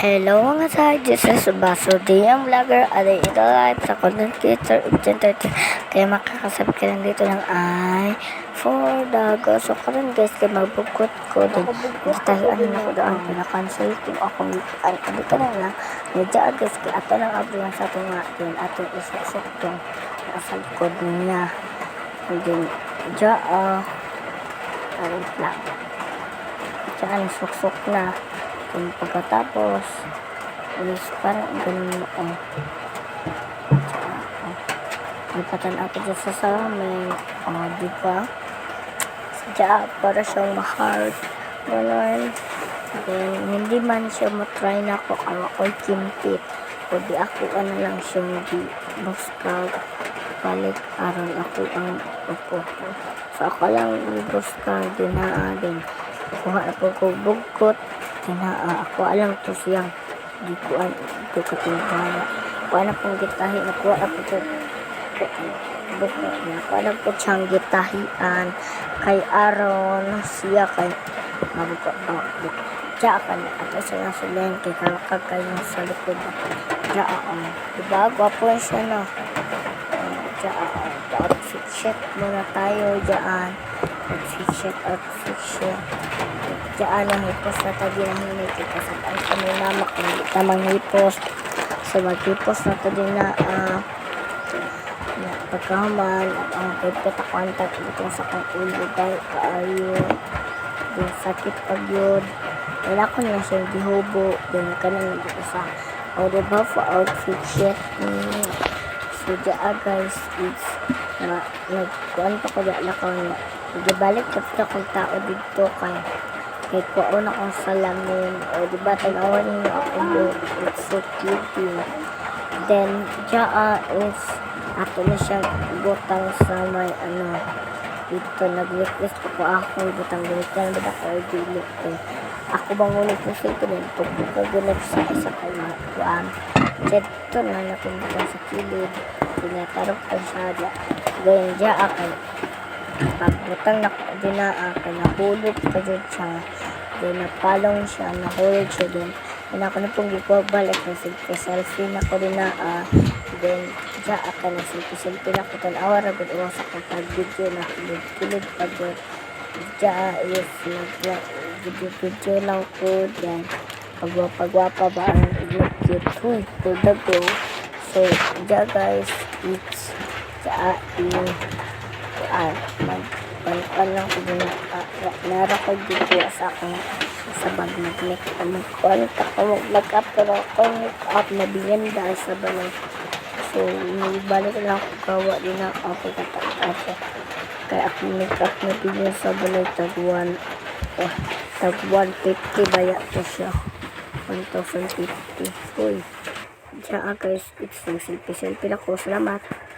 Hello mga sadya sa Subaso DM Vlogger at ito live sa content creator entertainment. Kaya makakasabit ka lang dito ng ay for dago. So karon guys kaya magbukot ko din tayo ano ko doon pinakansel kung akong ang dito na lang medyo guys kaya ato lang abulan sa itong mga din atong isasok tong nasa likod niya and then dya ayun lang dyan suksok na. Kung pagkatapos is parang ganun mo lipatan ako dyan sa salamin diba sadya para siyang ma-hard ganun. Then hindi man siya matry na ako kung ako'y kimpit o di ako ano lang siyang di buskag balik aron ako ang upo so ako lang di buskag din kuha ako ko bugkot ako alam to siyang di ko katulbaya ko alam pong gitahi na kuha ako ko bukot na ko alam po siyang gitahian kay Aaron siya kay mabukot siya ka na at isa na sa len kay kalakag kayo sa likod siya diba gwapo siya na siya outfit check muna tayo dyan outfit check dyan ang hipos na tayo din ang hinit kasi ang kami namak hindi tamang hipos so mag-hipos na tayo din na pagkahaman at ang pagkatakwantag itong sa kong ulo dahil kaayo din sakit pag yun wala ko na siyang gihubo din ka na nandito sa diba for outfit check so dyan guys it's nagkuhan pa ko dyan ako nagibalik ka kung tao dito kay kuha na kong salamin diba tanawan niyo ako it's so cute then dyan is ato na siyang butang sa may dito nag-request ko ako butang ganitan ba ako i-delete ako bang ulit na sa ito din pagkagunap sa isa kay kuhaan dito na napunta sa kilid tinatarok ko siya gayon dyan kay pagbutang na kay nahulog pa dyan siya then napalong siya nahulog siya din then ako na pong balik na selfie na ko din na then dyan na selfie na ko tanawa ragod sa kong video na kilid pa dyan dyan is video lang ko dyan pagwapa ba ang look cute to the go so dyan guys it's dyan magpalipan lang ko din narakod dito sa akong sa bag mag-make ako mag-up pero ako mag-up na bigyan dahil sa balay so balik lang ako kawa din na ako kaya ako make-up na bigyan sa balay tag 150 baya to siya 1,050 uy dyan guys it's selfie lang ko salamat.